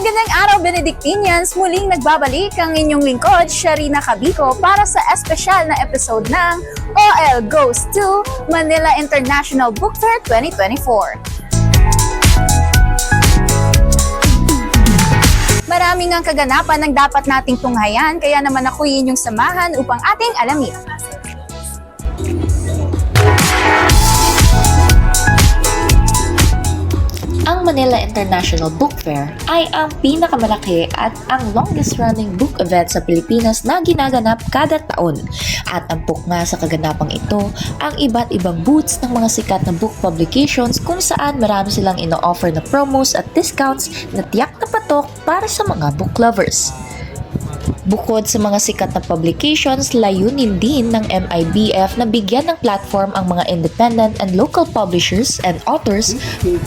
Magandang araw, Benedictinians! Muling nagbabalik ang inyong lingkod, Sharina Cabico, para sa espesyal na episode ng OL Goes to Manila International Book Fair 2024. Maraming ang kaganapan ng dapat nating tunghayan, kaya naman ako'y inyong samahan upang ating alamin. Ang Manila International Book Fair ay ang pinakamalaki at ang longest-running book event sa Pilipinas na ginaganap kada taon. At tampok nga sa kaganapang ito ang iba't ibang booths ng mga sikat na book publications kung saan marami silang ino-offer na promos at discounts na tiyak na patok para sa mga book lovers. Bukod sa mga sikat na publications, layunin din ng MIBF na bigyan ng platform ang mga independent and local publishers and authors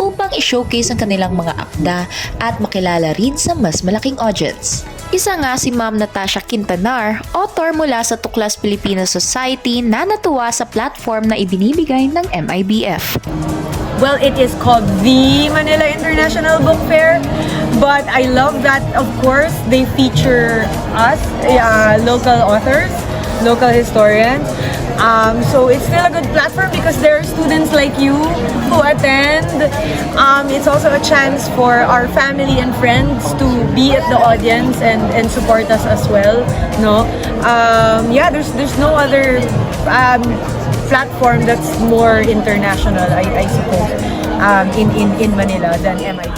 upang i-showcase ang kanilang mga akda at makilala rin sa mas malaking audience. Isa nga si Ma'am Natasha Quintanar, author mula sa Tuklas Filipino Society na natuwa sa platform na ibinibigay ng MIBF. Well, it is called the Manila International Book Fair, but I love that, of course, they feature us, local authors, local historians. So it's still a good platform because there are students like you who attend. It's also a chance for our family and friends to be at the audience and support us as well. No, there's no other platform that's more international, I suppose, in Manila than MIT.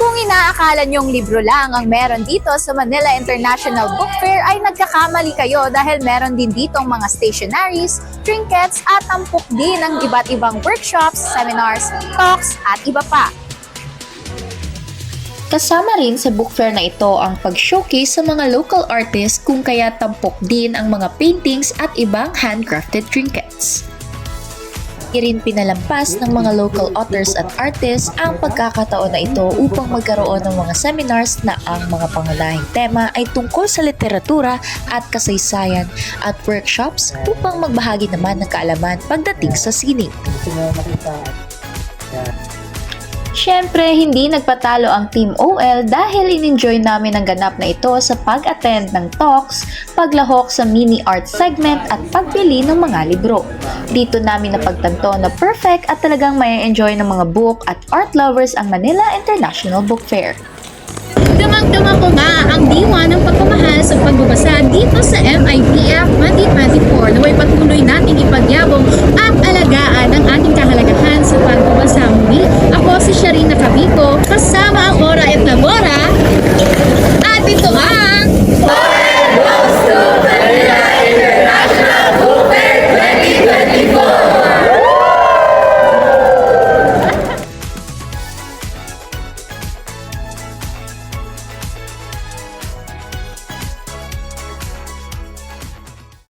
Kung inaakala nyong libro lang ang meron dito sa Manila International Book Fair ay nagkakamali kayo dahil meron din ditong mga stationaries, trinkets at tampok din ng iba't ibang workshops, seminars, talks at iba pa. Kasama rin sa book fair na ito ang pag-showcase sa mga local artists kung kaya tampok din ang mga paintings at ibang handcrafted trinkets. Rin pinalampas ng mga local authors at artists ang pagkakataon na ito upang magkaroon ng mga seminars na ang mga pangunahing tema ay tungkol sa literatura at kasaysayan at workshops upang magbahagi naman ng kaalaman pagdating sa sining. Siyempre, hindi nagpatalo ang Team OL dahil in-enjoy namin ang ganap na ito sa pag-attend ng talks, paglahok sa mini art segment at pagbili ng mga libro. Dito namin napagtanto na perfect at talagang may enjoy ng mga book at art lovers ang Manila International Book Fair. Damang-dama ko nga ang diwa ng pagmamahal sa pagbabasa dito sa MIBF 2024 na may patuloy nating ipagyabong at alagaan ang ating kahalagahan sa pagbabasa muli. Ako si Sharina Cabico, kasama ang